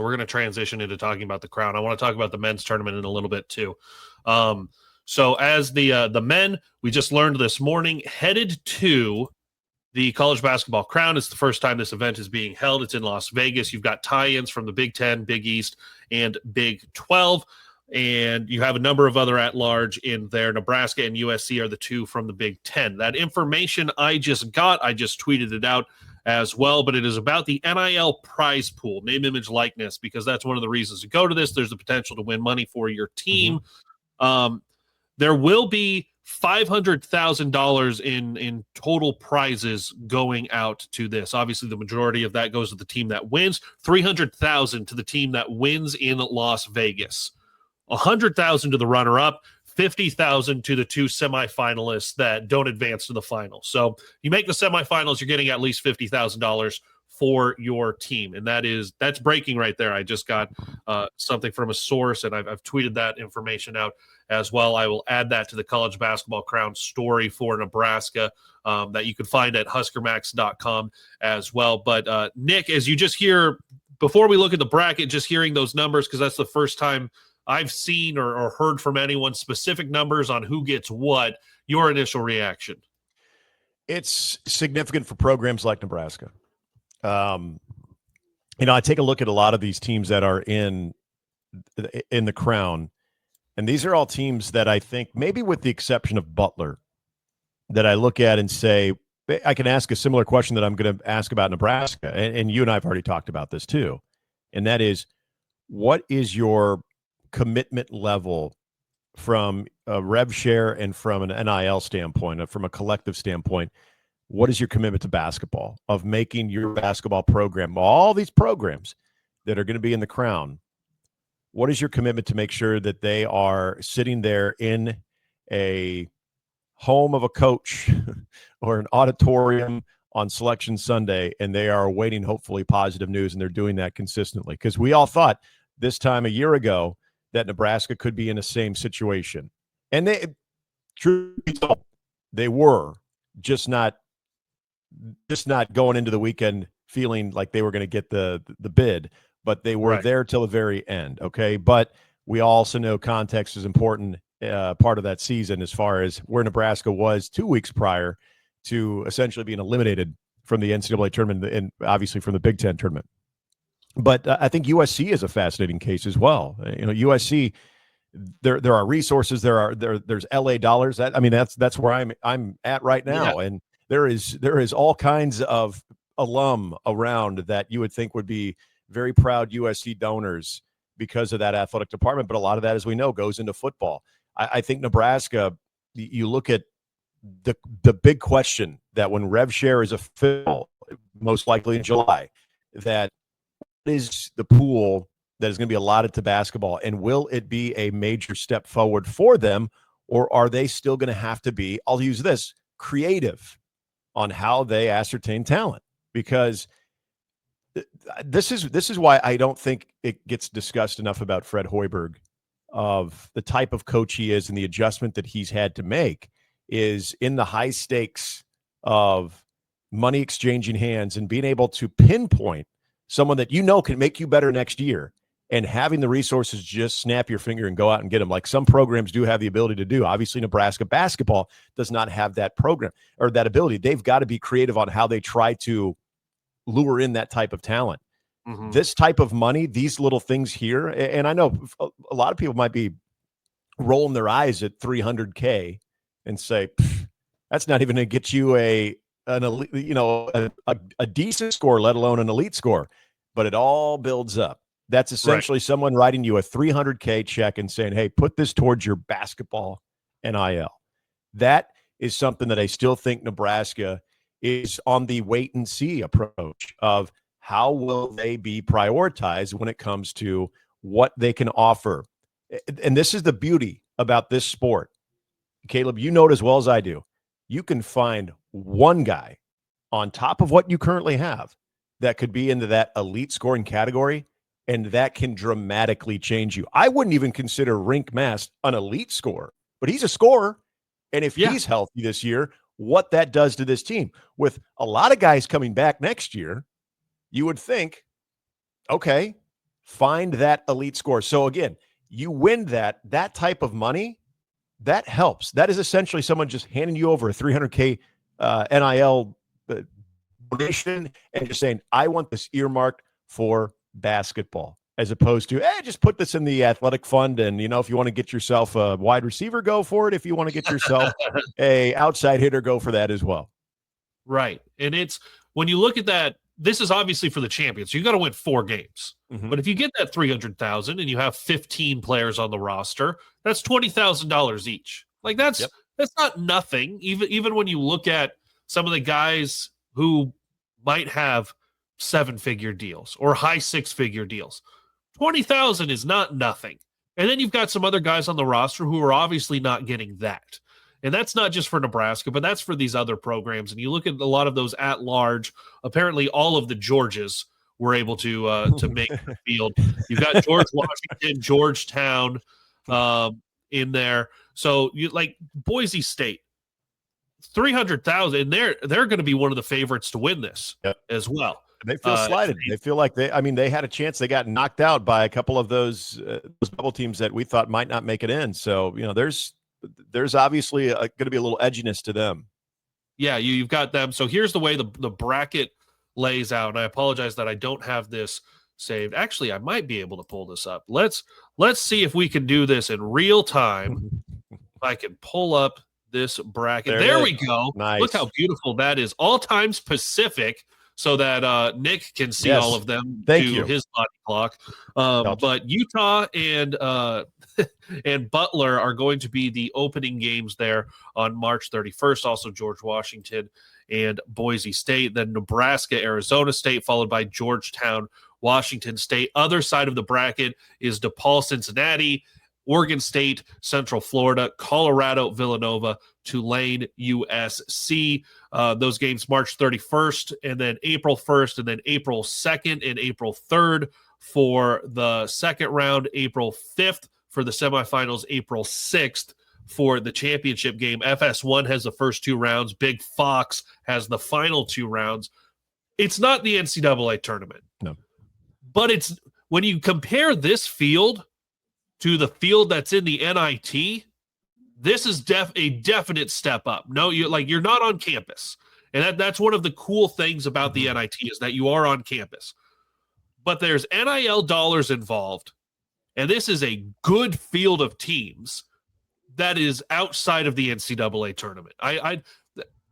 we're going to transition into talking about the Crown. I want to talk about the men's tournament in a little bit too. So as the men, we just learned this morning, headed to the College Basketball Crown. It's the first time this event is being held. It's in Las Vegas. You've got tie-ins from the Big 10, Big East, and Big 12. And you have a number of other at-large in there. Nebraska and USC are the two from the Big 10. That information I just got, I just tweeted it out as well, but it is about the NIL prize pool, name, image, likeness, because that's one of the reasons to go to this. There's the potential to win money for your team. There will be $500,000 in total prizes going out to this. Obviously, the majority of that goes to the team that wins. $300,000 to the team that wins in Las Vegas. $100,000 to the runner-up. $50,000 to the two semifinalists that don't advance to the final. So you make the semifinals, you're getting at least $50,000 for your team, and that's breaking right there. I just got something from a source, and I've tweeted that information out as well. I will add that to the College Basketball Crown story for Nebraska that you can find at huskermax.com as well. But Nick, as you just hear, before we look at the bracket, just hearing those numbers, because that's the first time I've seen or heard from anyone specific numbers on who gets what, your initial reaction? It's significant for programs like Nebraska. I take a look at a lot of these teams that are in the Crown, and these are all teams that I think, maybe with the exception of Butler, that I look at and say, I can ask a similar question that I'm going to ask about Nebraska, and you and I have already talked about this too, and that is, what is your commitment level from a rev share and from an NIL standpoint, from a collective standpoint? What is your commitment to basketball, of making your basketball program, all these programs that are going to be in the Crown, what is your commitment to make sure that they are sitting there in a home of a coach or an auditorium on Selection Sunday, and they are awaiting hopefully positive news, and they're doing that consistently? Because we all thought this time a year ago that Nebraska could be in the same situation. And they were just not going into the weekend feeling like they were going to get the bid, but they were there till the very end. Okay. But we also know context is important, part of that season, as far as where Nebraska was 2 weeks prior to essentially being eliminated from the NCAA tournament and obviously from the Big Ten tournament. But I think USC is a fascinating case as well. USC, there are resources, there's LA dollars. That's where I'm at right now, and there is all kinds of alum around that you would think would be very proud USC donors because of that athletic department. But a lot of that, as we know, goes into football. I think Nebraska, you look at the big question that when rev share is official, most likely in July, that is the pool that is going to be allotted to basketball, and will it be a major step forward for them, or are they still going to have to be, I'll use this, creative on how they ascertain talent? Because this is why I don't think it gets discussed enough about Fred Hoiberg, of the type of coach he is and the adjustment that he's had to make is in the high stakes of money exchanging hands and being able to pinpoint someone that can make you better next year, and having the resources just snap your finger and go out and get them, like some programs do have the ability to do. Obviously, Nebraska basketball does not have that program or that ability. They've got to be creative on how they try to lure in that type of talent. Mm-hmm. This type of money, these little things here, and I know a lot of people might be rolling their eyes at $300K and say, that's not even going to get you a decent score, let alone an elite score. But it all builds up. That's essentially someone writing you a $300K check and saying, hey, put this towards your basketball NIL. That is something that I still think Nebraska is on the wait and see approach of how will they be prioritized when it comes to what they can offer. And this is the beauty about this sport. Kaleb, you know it as well as I do. You can find one guy on top of what you currently have that could be into that elite scoring category, and that can dramatically change you. I wouldn't even consider Rink Mast an elite scorer, but he's a scorer. And if he's healthy this year, what that does to this team, with a lot of guys coming back next year, you would think, okay, find that elite score. So again, you win that type of money, that helps. That is essentially someone just handing you over a $300K NIL donation and just saying, I want this earmarked for basketball, as opposed to, just put this in the athletic fund. And, if you want to get yourself a wide receiver, go for it. If you want to get yourself a outside hitter, go for that as well. Right. And it's, when you look at that, this is obviously for the champions. So you got to win 4 games. Mm-hmm. But if you get that 300,000 and you have 15 players on the roster, that's $20,000 each. Like that's not nothing. Even when you look at some of the guys who might have 7-figure deals or high 6-figure deals, 20,000 is not nothing. And then you've got some other guys on the roster who are obviously not getting that. And that's not just for Nebraska, but that's for these other programs. And you look at a lot of those at large, apparently all of the Georges were able to make the field. You've got George Washington, Georgetown in there. So you like Boise State, 300,000, and they're going to be one of the favorites to win this as well. They feel slighted. They feel like they had a chance. They got knocked out by a couple of those bubble teams that we thought might not make it in. So, there's obviously going to be a little edginess to them. Yeah, you've got them. So here's the way the bracket lays out. And I apologize that I don't have this saved. Actually, I might be able to pull this up. Let's see if we can do this in real time. If I can pull up this bracket. There we go. Nice. Look how beautiful that is. All times Pacific, so that Nick can see all of them to his body clock. But Utah and and Butler are going to be the opening games there on March 31st. Also George Washington and Boise State. Then Nebraska, Arizona State, followed by Georgetown, Washington State. Other side of the bracket is DePaul, Cincinnati, Oregon State, Central Florida, Colorado, Villanova, Tulane, USC. Those games March 31st, and then April 1st, and then April 2nd and April 3rd for the second round, April 5th for the semifinals, April 6th for the championship game. FS1 has the first 2 rounds. Big Fox has the final 2 rounds. It's not the NCAA tournament. No. But it's when you compare this field to the field that's in the NIT, this is a definite step up. No, you're not on campus. And that's one of the cool things about the NIT is that you are on campus. But there's NIL dollars involved. And this is a good field of teams that is outside of the NCAA tournament.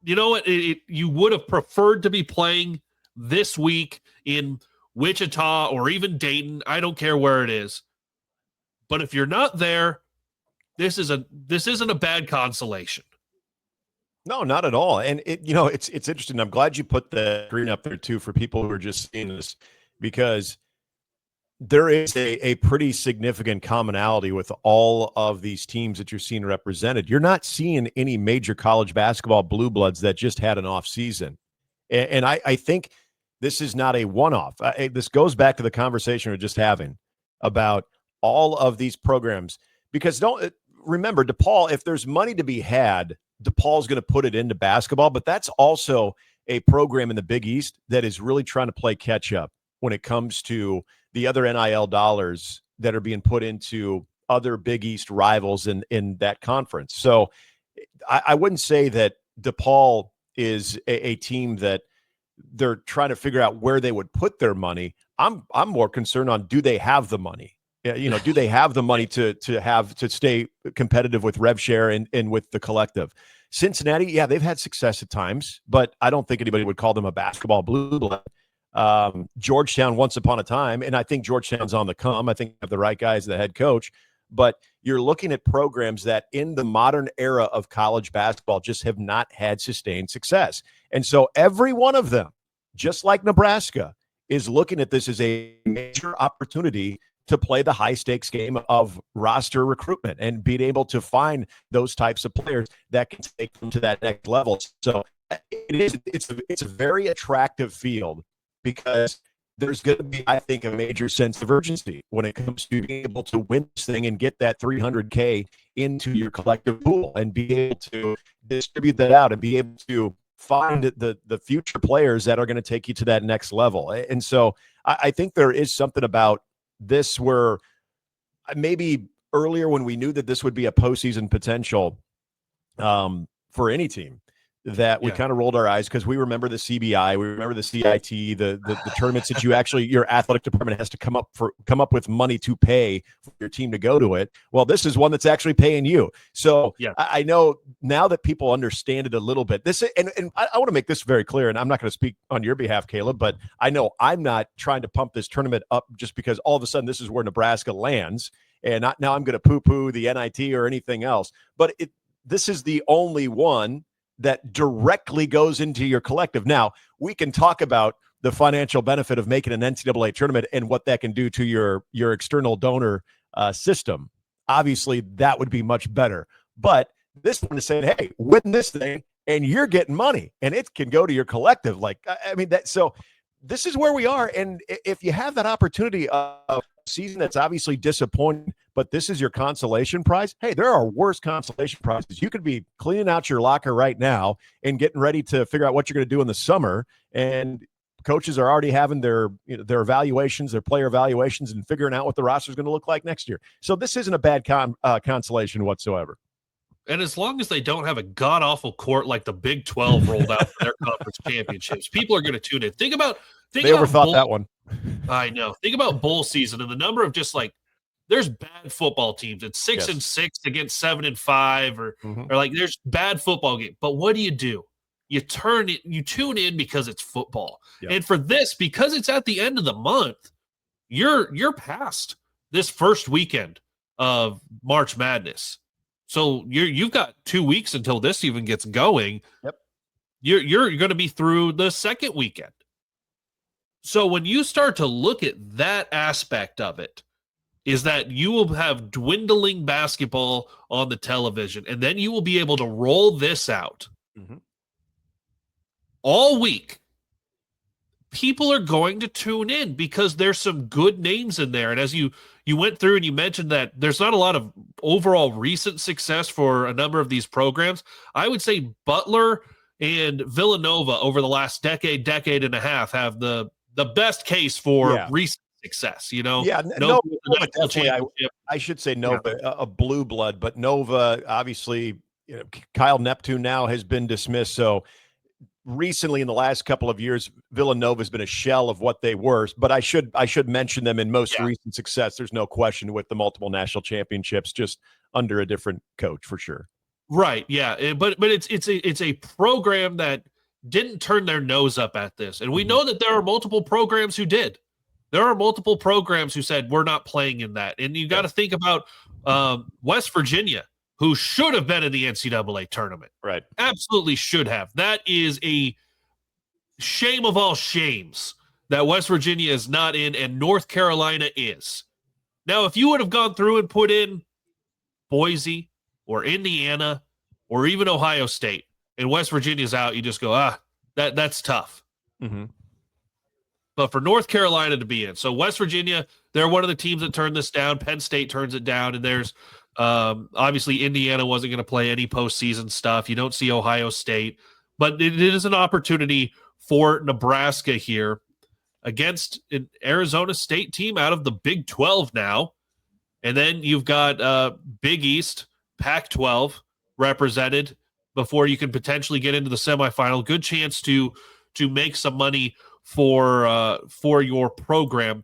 You know what? You would have preferred to be playing this week in Wichita or even Dayton. I don't care where it is. But if you're not there, this isn't a bad consolation. No, not at all. And it's interesting. I'm glad you put the screen up there too for people who are just seeing this, because there is a pretty significant commonality with all of these teams that you're seeing represented. You're not seeing any major college basketball blue bloods that just had an off season. And I think this is not a one-off. This goes back to the conversation we're just having about all of these programs, because remember, DePaul, if there's money to be had, DePaul's going to put it into basketball, but that's also a program in the Big East that is really trying to play catch up when it comes to the other NIL dollars that are being put into other Big East rivals in that conference. So I wouldn't say that DePaul is a team that they're trying to figure out where they would put their money. I'm more concerned on, do they have the money? Do they have the money to stay competitive with RevShare and with the collective? Cincinnati, yeah, they've had success at times, but I don't think anybody would call them a basketball blue blood. Georgetown, once upon a time, and I think Georgetown's on the come. I think they have the right guys, the head coach. But you're looking at programs that in the modern era of college basketball just have not had sustained success. And so every one of them, just like Nebraska, is looking at this as a major opportunity to play the high stakes game of roster recruitment and being able to find those types of players that can take them to that next level. So it's a very attractive field, because there's going to be, I think, a major sense of urgency when it comes to being able to win this thing and get that $300K into your collective pool and be able to distribute that out and be able to find the future players that are going to take you to that next level. And so I think there is something about this were maybe earlier when we knew that this would be a postseason potential for any team, that we kind of rolled our eyes because we remember the CBI, we remember the CIT, the tournaments that your athletic department has to come up with money to pay for your team to go to it. Well, this is one that's actually paying you. So I know now that people understand it a little bit. And I want to make this very clear, and I'm not going to speak on your behalf, Kaleb, but I know I'm not trying to pump this tournament up just because all of a sudden this is where Nebraska lands, and now I'm going to poo-poo the NIT or anything else. But this is the only one that directly goes into your collective. Now, we can talk about the financial benefit of making an NCAA tournament and what that can do to your external donor system. Obviously, that would be much better. But this one is saying, hey, win this thing, and you're getting money, and it can go to your collective. So this is where we are. And if you have that opportunity of a season that's obviously disappointing, but this is your consolation prize, hey, there are worse consolation prizes. You could be cleaning out your locker right now and getting ready to figure out what you're going to do in the summer. And coaches are already having their evaluations, their player evaluations, and figuring out what the roster is going to look like next year. So this isn't a bad consolation whatsoever. And as long as they don't have a god-awful court like the Big 12 rolled out for their conference championships, people are going to tune in. Think about overthought that one. I know. Think about bowl season and the number of just there's bad football teams. It's 6-6 against 7-5, or like there's bad football game. But what do? You tune in because it's football. Yep. And for this, because it's at the end of the month, you're past this first weekend of March Madness. So you've got 2 weeks until this even gets going. Yep. You're going to be through the second weekend. So when you start to look at that aspect of it, is that you will have dwindling basketball on the television, and then you will be able to roll this out all week. People are going to tune in because there's some good names in there. And as you went through and you mentioned that there's not a lot of overall recent success for a number of these programs, I would say Butler and Villanova over the last decade and a half have the best case for recent success. Nova I should say Nova, a blue blood, but Nova, obviously, Kyle Neptune now has been dismissed. So recently, in the last couple of years, Villanova has been a shell of what they were. But I should mention them in most recent success. There's no question with the multiple national championships, just under a different coach for sure. Right. Yeah. But it's a program that didn't turn their nose up at this, and we know that there are multiple programs who did. There are multiple programs who said we're not playing in that, and you got to think about West Virginia, who should have been in the NCAA tournament. Right. Absolutely should have. That is a shame of all shames that West Virginia is not in and North Carolina is. Now, if you would have gone through and put in Boise or Indiana or even Ohio State and West Virginia's out, you just go, that's tough. But for North Carolina to be in. So West Virginia, they're one of the teams that turned this down. Penn State turns it down, and there's obviously Indiana wasn't going to play any postseason stuff. You don't see Ohio State, but it is an opportunity for Nebraska here against an Arizona State team out of the Big 12 now. And then you've got Big East, Pac-12 represented before you can potentially get into the semifinal. Good chance to make some money for your program.